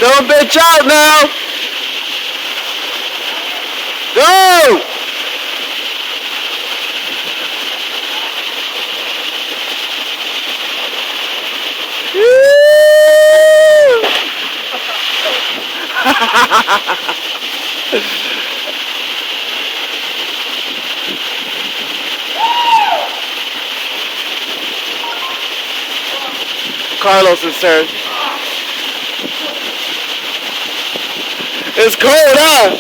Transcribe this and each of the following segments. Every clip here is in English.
Don't bitch out now. Go. Carlos is third. It's cold, huh?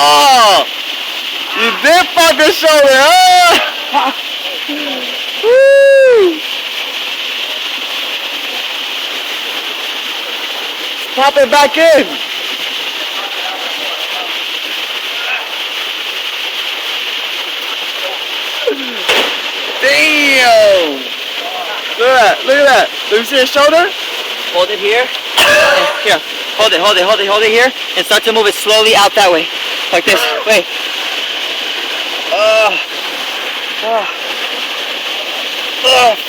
Oh, you did fuck your shoulder, huh? Woo. Pop it back in. Damn. Look at that, look at that. Let me see your shoulder. Hold it here. Here, hold it here, and start to move it slowly out that way. Like this. Wait. Oh,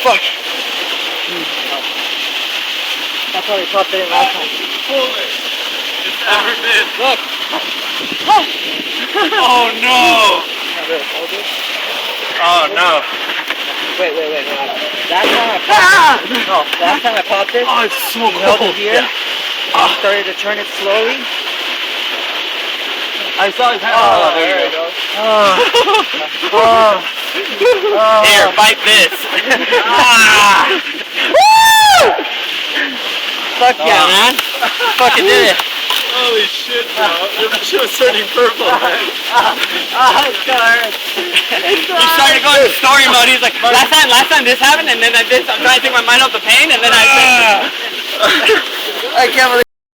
fuck. That's how we popped it in last time. Coolest it's ever been. Look. Oh no. Oh no. Wait. Last time I popped it. Oh, it's so you held cold. it here. And started to turn it slowly. I saw his hand. Oh, there you go. Here, bite this. Fuck yeah, man. Fucking did it. Holy shit, bro. Your shit was turning purple, man. It's gonna hurt. He started to go into story mode. He's like, last time this happened, and then I'm trying to take my mind off the pain, and then I I can't believe